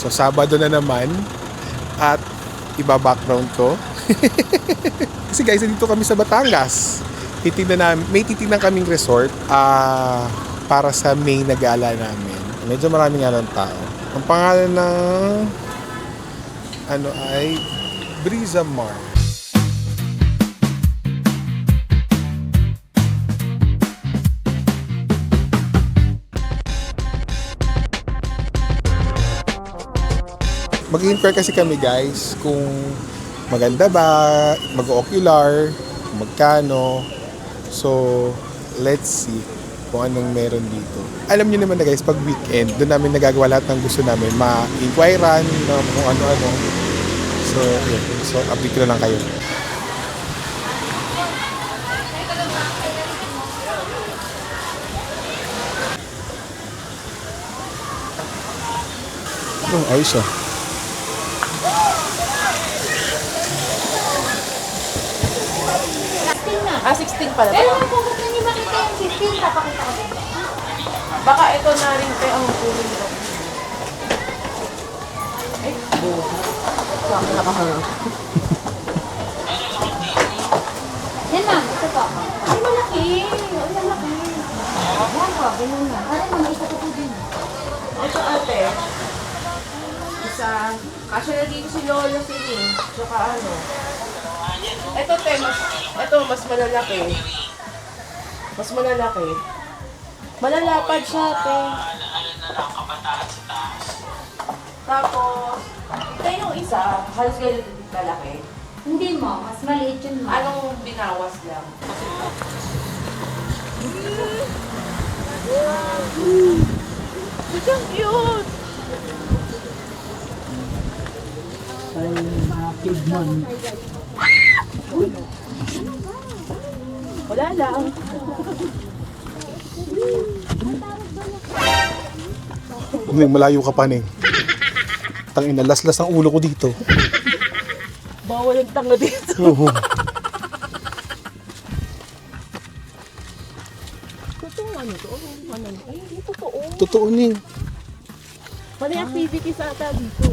So, Sabado na naman. At iba-background ko. Kasi guys, dito kami sa Batangas. May titignan kaming resort para sa May na gala namin. Medyo maraming nga ng tao. Ang pangalan ng ay Brisa Mar. Mag-inquire kasi kami guys kung maganda ba, mag-ocular, magkano. So, let's see kung anong meron dito. Alam niyo naman na guys, pag weekend, doon namin nagagawa lahat ng gusto namin. Ma-inquirean, kung ano-ano. So, yun. So, update ko na lang kayo. Ayos ah. 16 pala. Pero kung gusto niyo makita yung 16, papakita ko din. Baka ito na rin tayo ang kunin ko. Ay, buo. Saan nakaharap? Yan ma'am, ito po. Ay, malaki. Ay, malaki. Yan po, ganun na. Ay, mga isa ko po din. Ito ate. Isa. Kasya na dito si Lola Siling. Tsaka ano. Ito te, mas malalaki. Mas malalaki. Malalapad siya te. Tapos, ito yung isa, halos ganito din kalaki. Hindi mo, mas maliit yun mo. Anong binawas lang? It's cute! Ay, mga kidman. Wala lang. Malayo ka pa ning. Tangina, laslas ang ulo ko dito. Bawal ang tanga dito. Oo. Totoo ano to? Ano? Ay, hindi totoo. Totoo ning. Ano yung activity sa ata dito?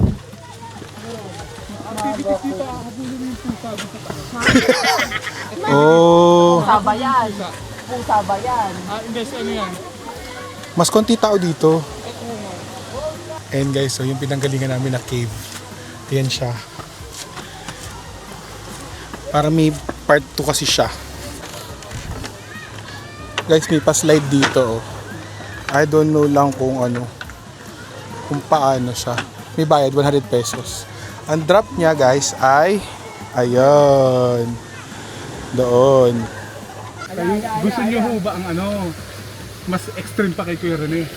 Oh. Sabayan. Pusa ba yan? Mas konti tao dito. And guys, so yung pinanggalingan namin na cave. Ayan siya. Para may part 2 kasi siya. Guys, may pa-slide dito. Oh. I don't know lang kung ano. Kung paano siya. May bayad, 100 pesos. Ang drop niya guys ay ayun. Doon. Gusto niyo ho ba ang ano? Mas extreme pa kay Kuya Rene?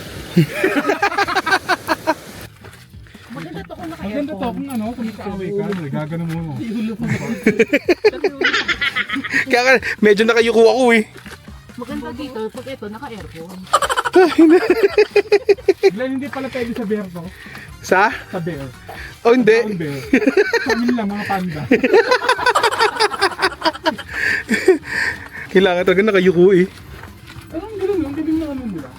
Maganda to kung Maganda to kung ano, kung nakaaway ka, gagano mo. Kaya medyo nakayuko ako eh. Maganda dito pag ito naka-aircon. Glenn, hindi pala pwede sa bear to. Sa? Sa bear. Oh, hindi. Sa bear. Sa amin lang, mga panda. Kailangan talaga nakayuko eh. Anong gano'n? Ang galing na ano nila.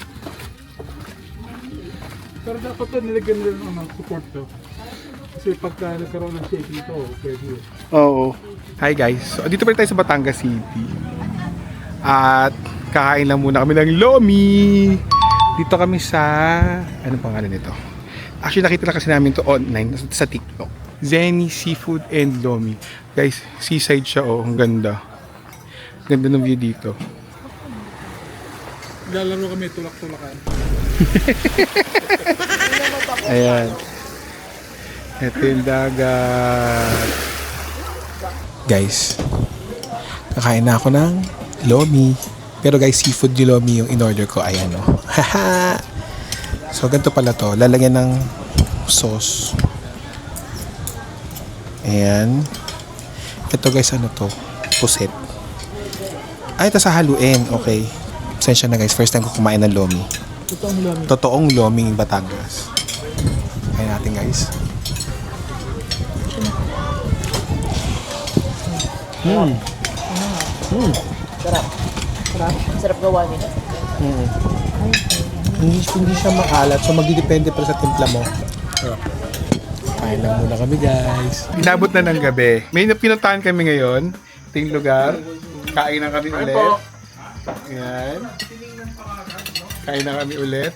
Pero dapat to, nilagyan nila ng ano, support to. Kasi pagka nagkaroon ng shaking to, pwede. Oo. Hi guys. So, dito pa rin tayo sa Batangas City. At kakain lang muna kami ng lomi. Dito kami sa... Anong pangalan nito? Actually, nakita lang kasi namin to online sa TikTok. Zenny Seafood and Lomi. Guys, seaside siya oh. Ang ganda. Ganda ng view dito. Lalaro kami tulak-tulakan. Ayan. Ito yung dagat. Guys, kakain na ako ng lomi. Pero guys, seafood yung lomi yung in-order ko. Ayan o. Haha! So, ganito pala to. Lalagyan ng sauce. Ayan. Ito guys, ano to? Puset. Ay, ito sa haluin. Okay. Pasensya na guys. First time ko kumain ng lomi. Totoong lomi. Totoong loming Batangas. Ayan natin guys. Sarap. Sarap. Sarap gawa nila. Hindi siya maalat. So magdidepende pa sa timpla mo. Kain lang muna kami, guys. Inabot na ng gabi. May pinuntahan kami ngayon. Ito yung lugar. Kain na kami ulit. Ayan. Kain na kami ulit.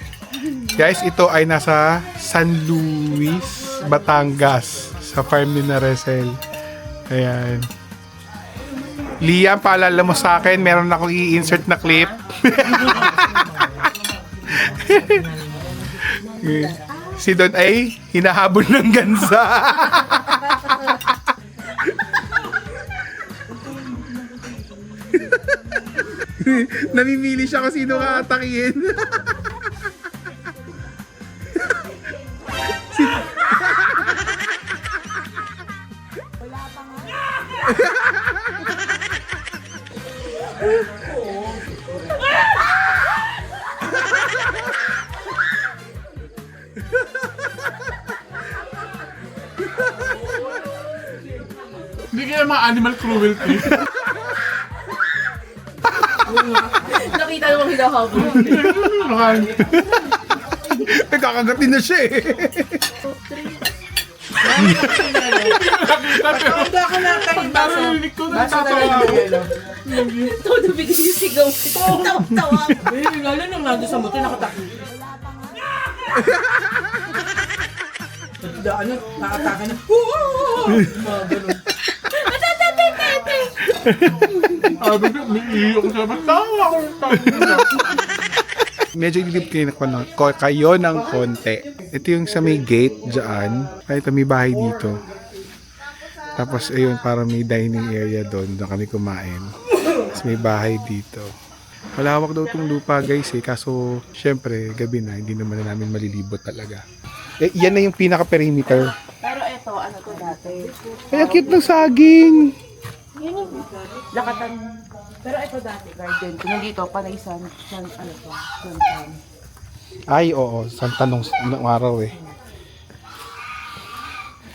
Guys, ito ay nasa San Luis, Batangas. Sa farm ni Naricel. Ayan. Liam, paalala mo sa akin, meron akong i-insert na clip. Si Don ay hinahabol ng gansa. Namimili siya kung sino ka-atakihin. Hindi kaya mga animal cruelty. Nakita mo hinahabol. Nagkakagatin na siya eh. Hindi ako nakain basa. Narinig ko na Basa na tatawa lang ako. Todo bigay yung sigaw. Tawa-tawa. Lalo nung nandun sa motor, nakatakot. Ano, nakataka na. Mga ganun. Sabi ko, umiiyak siya. Ba't tawa ko? Medyo ililip kayo ng konti. Ito yung sa may gate dyan. Ay, ito may bahay dito. Tapos ayun, parang may dining area doon. Doon kami kumain. Tapos may bahay dito. Malawak daw itong lupa guys eh. Kaso syempre gabi na. Hindi naman na namin malilibot talaga. Eh, yan na yung pinaka-perimeter. Pero eto, ano to dati? Ay, cute ng saging. Yun yung lakatan. Pero ito dati, garden. Kung dito, panay ano to? San. Ay, oo. Santa nung araw eh.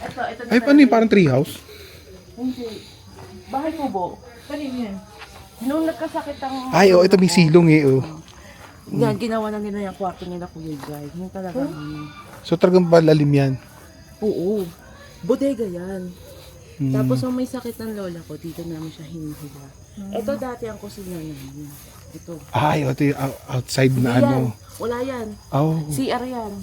Ito Ay, paano yung parang treehouse? Hindi. Bahay kubo. Kanino yan? Nung nagkasakit ang... Ay, oo. Ito may silong eh. Oh. Yan, ginawa na nila yung kwarto nila Kuya Jai. Yung talaga. So talagang malalim yan. Oo. Bodega yan. Tapos nung may sakit ng lola ko, dito namin siya hinihiga. Ito dati ang kusina namin. Ito. Ay, ito yung outside na Hindi ano. yan. Wala yan. Oh. CR yan.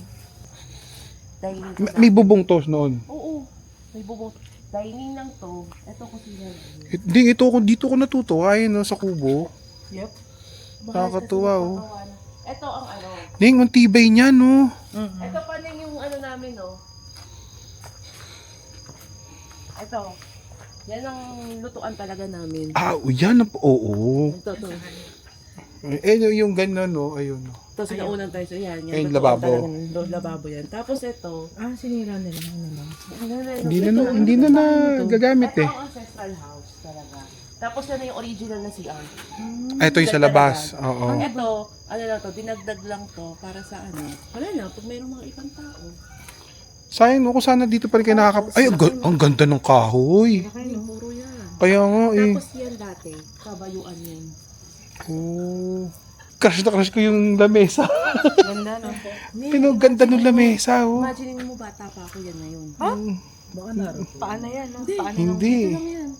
Dining to. May bubong to noon. Oo. May bubong. Dining lang to. Ito kusina namin. Hindi, dito ko natuto. Ay, no, sa kubo. Yep. Nakakatuwa, oh. Ito ang ano. Ning, ang tibay niya, no? Ito pa rin yung ano namin, no? Ito. Yan ang lutuan talaga namin. Ah, yan. Oo. Ito, to. Eh, yung ganun, no? Ayun, no. Ito, sinaunan tayo. So, yan. Ayun, lutuan lababo. talaga, lababo yan. Tapos ito. Sinira nila. Hindi na gagamit eh. Ito ang ancestral house talaga. Tapos yan yung original na CR. Ay, ito yung sa labas. Oo. Ito, ano lang to, dinagdag lang to para sa ano. Wala na, pag mayroong mga ibang tao. Sayang, no? Kung sana dito pa rin kayo nakakap... Ay, ang ganda ng kahoy. Puro yan. Kaya nga eh. Tapos yan dati, kabayuan yan. Oh. Crush na crush ko yung lamesa. Ganda no? Pinaganda ng lamesa, oh. Imagine mo bata pa ako yan ngayon. Baka naroon. Paano yan? No? Hindi. Yan.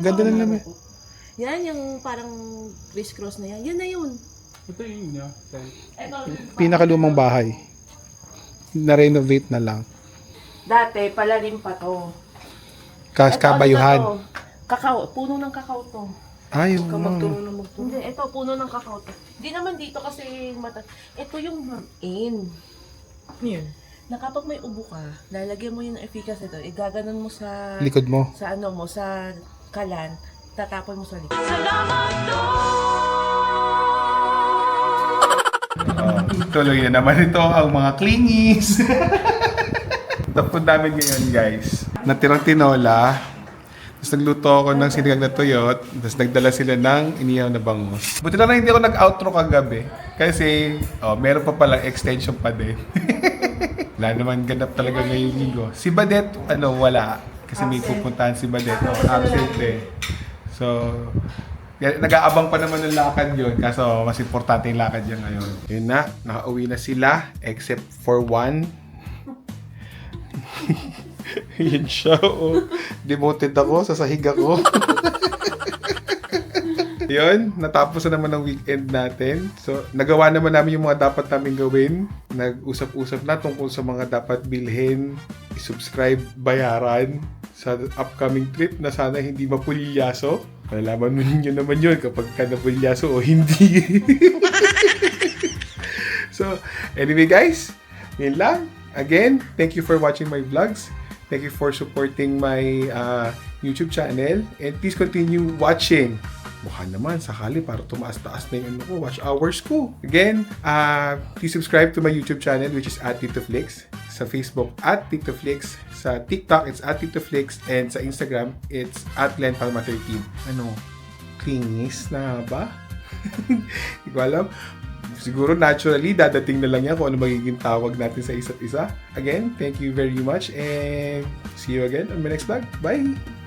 Ganda ng lamesa. Yan yung parang crisscross na yan. Yan na yun. Ito yun niya. Ito. Pinakalumang bahay. Na-renovate na lang. Dati, palalim pa to. Kabayuhan. Ito, ano na to? Kakao. Puno ng kakao to. Ay, Ikaw oo. magturo na magturo. Hindi, ito, puno ng kakao to. Hindi naman dito kasi ito yung in. Yun. Na kapag may ubo ka, lalagyan mo yung efficacy ito, igaganon mo sa... Likod mo. Sa ano mo, sa kalan, tatapon mo sa likod. Tuloy na naman ito ang mga klingis. Tapos namin ngayon, guys. Natirang tinola. Tapos nagluto ako ng sinigang na tuyot. Tapos nagdala sila ng iniyaw na bangus. Buti na lang hindi ako nag-outro kagabi. Kasi, meron pa palang extension pa din. Wala naman ganap talaga ngayong linggo. Si Badet, wala. Kasi may pupuntahan si Badet. Absent eh. So, nag-aabang pa naman ng lakad yun. Kaso, mas importante yung lakad niya ngayon. Yun na, nakauwi na sila. Except for one. Yun siya, oh. Demoted ako, sa sahig ako. Yun, natapos na naman ang weekend natin. So, nagawa naman namin yung mga dapat namin gawin. Nag-usap-usap na tungkol sa mga dapat bilhin, i-subscribe, bayaran sa upcoming trip na sana hindi mapulyaso. Malalaman mo ninyo naman yun kapag ka napulyaso o hindi. So, anyway guys, yun lang. Again, thank you for watching my vlogs. Thank you for supporting my YouTube channel. And please continue watching. Baka naman, sakali para tumaas-taas na yung watch hours ko. Again, please subscribe to my YouTube channel which is @TitoFlix. Sa Facebook @TitoFlix. Sa TikTok, it's @TitoFlix. And sa Instagram, it's @GlenPalma13. Ano? Klingis na ba? Hindi ko alam. Siguro naturally, dadating na lang yan kung ano magiging tawag natin sa isa't isa. Again, thank you very much and see you again on my next vlog. Bye!